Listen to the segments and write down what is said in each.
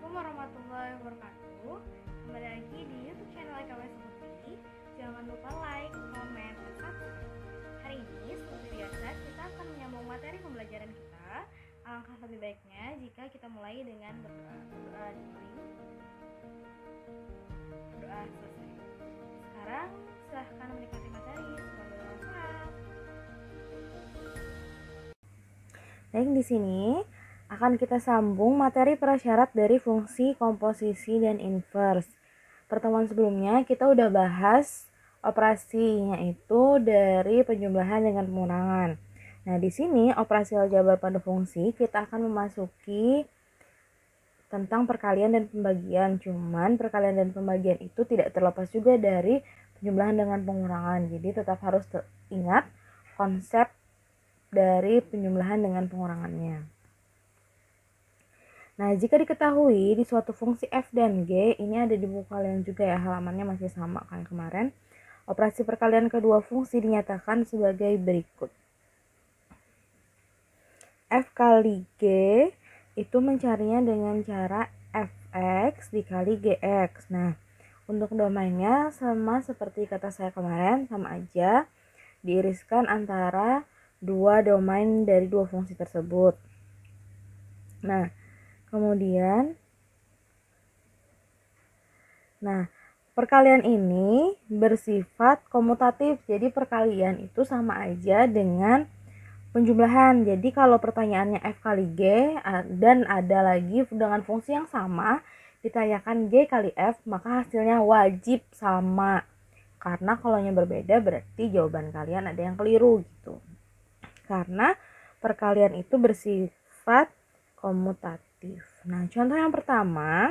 Assalamualaikum warahmatullahi wabarakatuh. Kembali lagi di YouTube channel IKWS Putri. Jangan lupa like, komen, dan subscribe. Hari ini seperti biasa kita akan menyambung materi pembelajaran kita. Alangkah lebih baiknya jika kita mulai dengan berdoa. Berdoa dimulai. Berdoa selesai. Sekarang silahkan menikmati materi. Semoga bermanfaat. Baik, di sini akan kita sambung materi prasyarat dari fungsi komposisi dan inverse. Pertemuan sebelumnya kita udah bahas operasinya itu dari penjumlahan dengan pengurangan. Nah, di sini operasi aljabar pada fungsi kita akan memasuki tentang perkalian dan pembagian. Cuman perkalian dan pembagian itu tidak terlepas juga dari penjumlahan dengan pengurangan. Jadi tetap harus ingat konsep dari penjumlahan dengan pengurangannya. Nah, jika diketahui di suatu fungsi f dan g, ini ada di buku kalian juga ya, halamannya masih sama kayak kemarin. Operasi perkalian kedua fungsi dinyatakan sebagai berikut. F kali g itu mencarinya dengan cara fx dikali gx. Nah, untuk domainnya sama seperti kata saya kemarin, sama aja diiriskan antara dua domain dari dua fungsi tersebut. Nah, kemudian, perkalian ini bersifat komutatif. Jadi perkalian itu sama aja dengan penjumlahan. Jadi kalau pertanyaannya f kali g dan ada lagi dengan fungsi yang sama ditanyakan g kali f, maka hasilnya wajib sama. Karena kalau yang berbeda berarti jawaban kalian ada yang keliru gitu. Karena perkalian itu bersifat komutatif. Nah, contoh yang pertama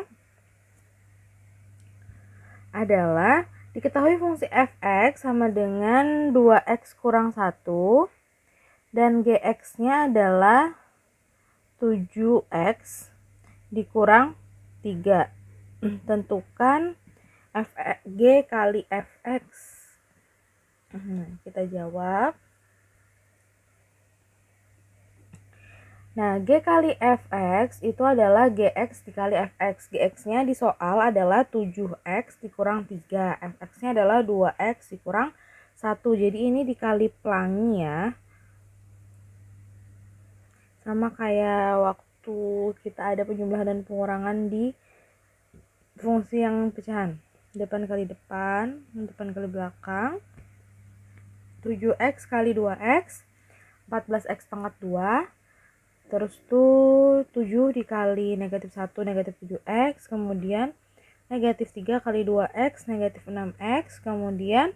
adalah diketahui fungsi fx sama dengan 2x kurang 1 dan gx-nya adalah 7x dikurang 3. Tentukan g kali fx. Kita jawab. Nah, g kali fx itu adalah gx dikali fx. Gx-nya di soal adalah 7x dikurang 3. Fx-nya adalah 2x dikurang 1. Jadi ini dikali pelangi ya. Sama kayak waktu kita ada penjumlahan dan pengurangan di fungsi yang pecahan. Depan kali depan, depan kali belakang. 7x kali 2x, 14x pangkat 2. Terus tuh 7 dikali negatif 1 negatif 7x, kemudian negatif 3 kali 2x negatif 6x, kemudian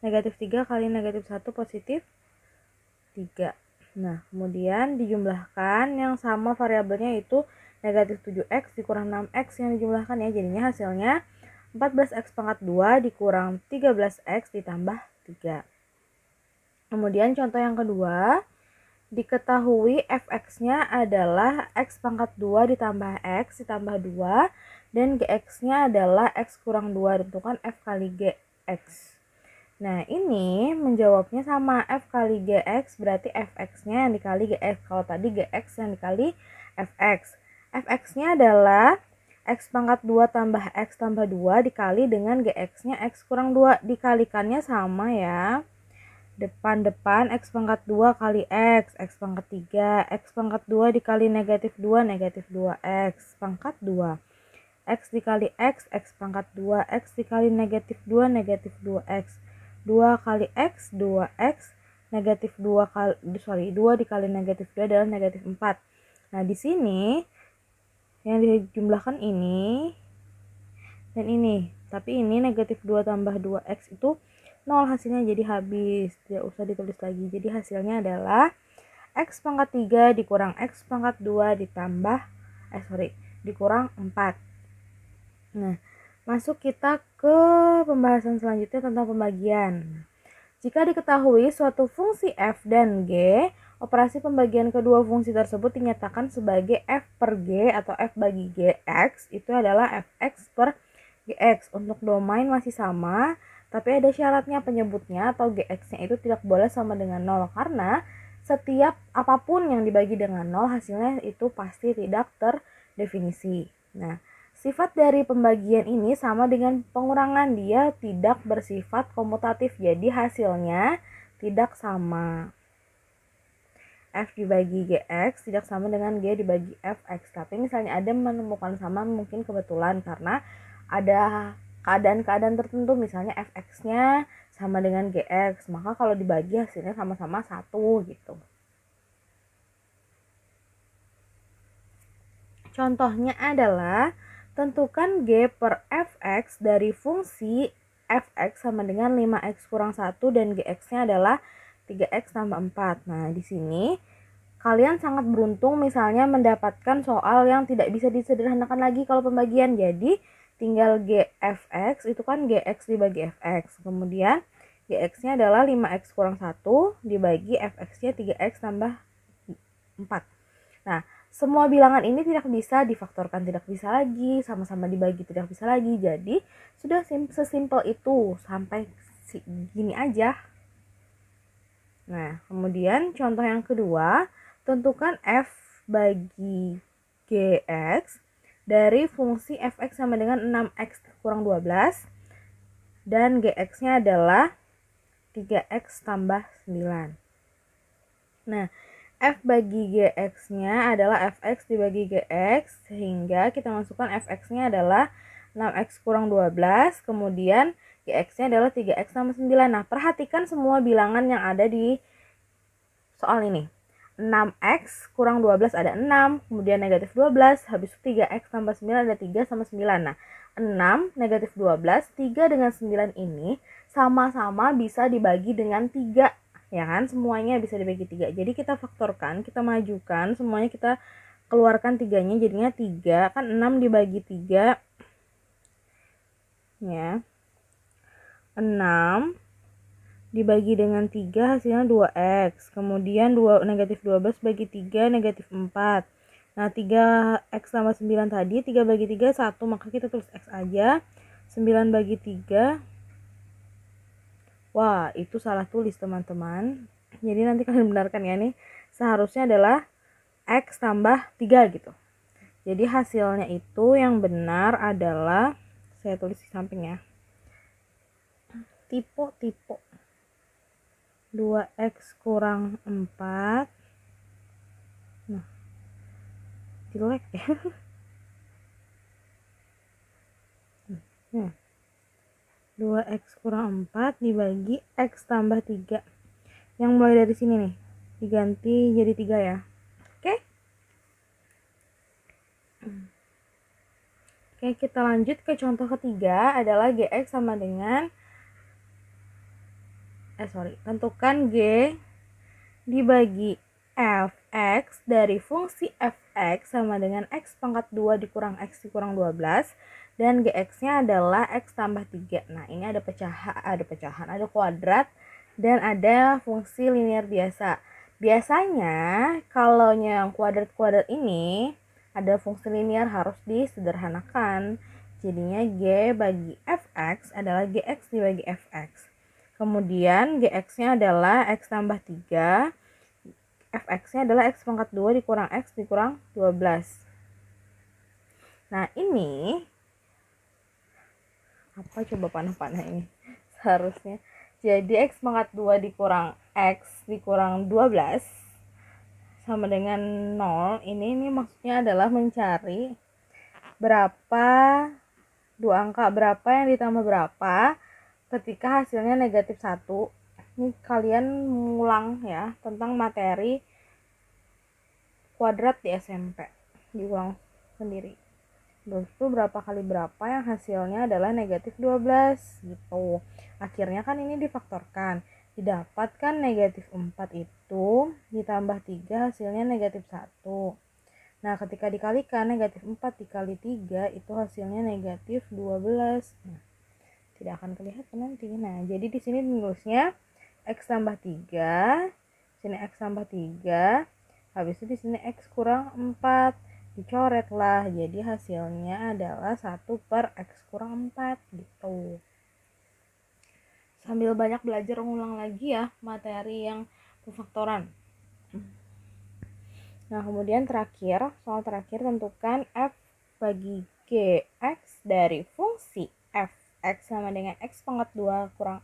negatif 3 kali negatif 1 positif 3. Nah, kemudian dijumlahkan yang sama variabelnya itu negatif 7x dikurang 6x yang dijumlahkan ya, jadinya hasilnya 14x pangkat 2 dikurang 13x ditambah 3. Kemudian contoh yang kedua, diketahui fx-nya adalah x pangkat 2 ditambah x ditambah 2 dan gx-nya adalah x kurang 2. Tentukan f kali gx. Nah, ini menjawabnya sama, f kali gx berarti fx-nya yang dikali gx. Kalau tadi gx yang dikali fx. Fx-nya adalah x pangkat 2 tambah x tambah 2 dikali dengan gx-nya x kurang 2. Dikalikannya sama ya. Depan x pangkat 2 kali x pangkat 3, x pangkat 2 dikali negatif 2 2x pangkat 2, x dikali x pangkat 2, x dikali negatif 2 2x, 2 kali x 2x, negatif 2 dikali negatif 2 adalah negatif 4. Nah, di sini yang dijumlahkan ini dan ini, tapi ini negatif 2 tambah 2x itu 0, hasilnya jadi habis, tidak usah ditulis lagi. Jadi hasilnya adalah x pangkat 3 dikurang x pangkat 2 ditambah dikurang 4. Nah, masuk kita ke pembahasan selanjutnya tentang pembagian. Jika diketahui suatu fungsi f dan g, operasi pembagian kedua fungsi tersebut dinyatakan sebagai f per g atau f bagi gx itu adalah fx per gx. Untuk domain masih sama, tapi ada syaratnya, penyebutnya atau gx-nya itu tidak boleh sama dengan 0 karena setiap apapun yang dibagi dengan 0 hasilnya itu pasti tidak terdefinisi. Nah, sifat dari pembagian ini sama dengan pengurangan, dia tidak bersifat komutatif, jadi hasilnya tidak sama. F dibagi Gx tidak sama dengan G dibagi Fx. Tapi misalnya ada menemukan sama, mungkin kebetulan karena ada keadaan-keadaan tertentu, misalnya Fx-nya sama dengan Gx, maka kalau dibagi hasilnya sama-sama 1 gitu. Contohnya adalah tentukan G per Fx dari fungsi Fx sama dengan 5x kurang 1 dan Gx-nya adalah 3x tambah 4. Nah, di sini kalian sangat beruntung misalnya mendapatkan soal yang tidak bisa disederhanakan lagi kalau pembagian. Jadi, tinggal Gfx itu kan Gx dibagi Fx. Kemudian, Gx-nya adalah 5x kurang 1 dibagi Fx-nya 3x tambah 4. Nah, semua bilangan ini tidak bisa difaktorkan, tidak bisa lagi, sama-sama dibagi tidak bisa lagi. Jadi, sudah sesimpel itu, sampai gini aja. Nah, kemudian contoh yang kedua, tentukan F bagi Gx dari fungsi Fx sama dengan 6x kurang 12 dan Gx-nya adalah 3x tambah 9. Nah, F bagi Gx-nya adalah Fx dibagi Gx, sehingga kita masukkan Fx-nya adalah 6x kurang 12, kemudian Gx-nya adalah 3x tambah 9. Nah, perhatikan semua bilangan yang ada di soal ini. 6x kurang 12 ada 6, kemudian negatif 12, habis itu 3x tambah 9 ada 3 sama 9. Nah, 6, negatif 12, 3 dengan 9 ini sama-sama bisa dibagi dengan 3. Ya kan, semuanya bisa dibagi 3. Jadi kita faktorkan, kita majukan, semuanya kita keluarkan 3-nya, jadinya 3. Kan 6 dibagi 3. Ya. 6 dibagi dengan 3 hasilnya 2x. Kemudian negatif 12 bagi 3 negatif 4. Nah, 3x tambah 9 tadi, 3 bagi 3 1, maka kita tulis x aja. 9 bagi 3. Wah, itu salah tulis teman-teman. Jadi nanti kalian benarkan ya nih. Seharusnya adalah x tambah 3 gitu. Jadi hasilnya itu yang benar adalah, saya tulis di samping ya. Tipe 2x kurang 4. Nah, jelek ya. Nah, 2x kurang 4 dibagi x tambah 3. Yang mulai dari sini nih, diganti jadi 3 ya. Oke? Oke, kita lanjut ke contoh ketiga, adalah Gx sama dengan tentukan G dibagi Fx dari fungsi Fx sama dengan x pangkat 2 dikurang x dikurang 12 dan Gx-nya adalah x tambah 3. Nah, ini ada pecahan, ada kuadrat dan ada fungsi linear biasa. Biasanya kalau yang kuadrat-kuadrat ini ada fungsi linear harus disederhanakan. Jadinya G bagi Fx adalah Gx dibagi Fx. Kemudian Gx-nya adalah x tambah 3. Fx-nya adalah x pangkat 2 dikurang x dikurang 12. Nah, ini apa coba panah-panah ini? Seharusnya jadi x pangkat 2 dikurang x dikurang 12 sama dengan 0. Ini maksudnya adalah mencari berapa dua angka berapa yang ditambah berapa ketika hasilnya negatif 1. Ini kalian ngulang ya tentang materi kuadrat di SMP, diulang sendiri. Terus itu berapa kali berapa yang hasilnya adalah negatif 12 gitu. Akhirnya kan ini difaktorkan, didapatkan negatif 4 itu ditambah 3 hasilnya negatif 1. Nah, ketika dikalikan negatif 4 dikali 3 itu hasilnya negatif 12. Nah, tidak akan kelihatan nanti. Nah, jadi di sini tulisnya x tambah 3, sini x tambah 3, habis itu di sini x kurang 4, dicoret lah. Jadi hasilnya adalah 1 per x kurang 4 gitu. Sambil banyak belajar ngulang lagi ya materi yang pemfaktoran. Nah, kemudian soal terakhir tentukan f bagi Gx dari fungsi fx sama dengan x pangkat 2 kurang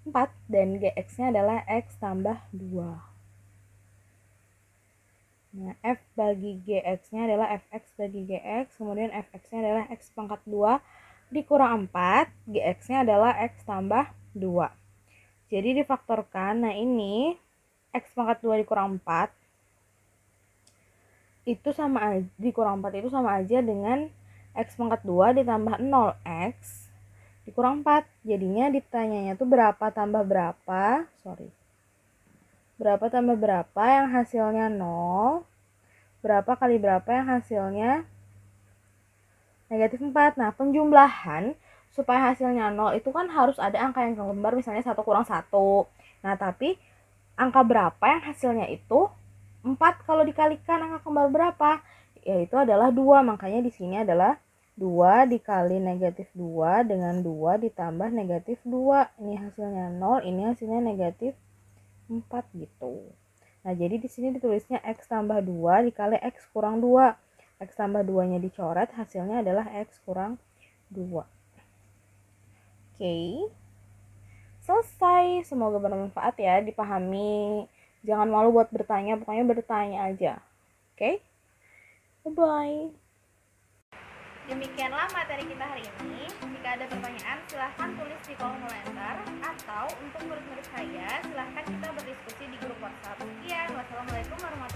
4 dan Gx-nya adalah x tambah 2. Nah, f bagi Gx-nya adalah fx bagi Gx, kemudian fx-nya adalah x pangkat 2 dikurang 4, Gx-nya adalah x tambah 2. Jadi difaktorkan, nah ini x pangkat 2 dikurang 4 itu sama aja, dikurang 4 itu sama aja dengan x pangkat 2 ditambah 0x dikurang 4. Jadinya ditanyanya tuh berapa tambah berapa, berapa tambah berapa yang hasilnya 0, berapa kali berapa yang hasilnya negatif 4. Nah, penjumlahan supaya hasilnya 0 itu kan harus ada angka yang kembar, misalnya 1 kurang 1. Nah, tapi angka berapa yang hasilnya itu 4 kalau dikalikan angka kembar berapa? Yaitu adalah 2. Makanya di sini adalah 2 dikali negatif 2 dengan 2 ditambah negatif 2. Ini hasilnya 0, ini hasilnya negatif 4 gitu. Nah, jadi di sini ditulisnya x tambah 2 dikali x kurang 2. X tambah 2-nya dicoret, hasilnya adalah x kurang 2. Oke. Selesai. Semoga bermanfaat ya, dipahami. Jangan malu buat bertanya, pokoknya bertanya aja. Oke? Bye-bye. Demikianlah materi kita hari ini. Jika ada pertanyaan, silahkan tulis di kolom komentar. Atau untuk murid-murid saya, silahkan kita berdiskusi di grup WhatsApp. Sekian, wassalamualaikum warahmatullahi wabarakatuh.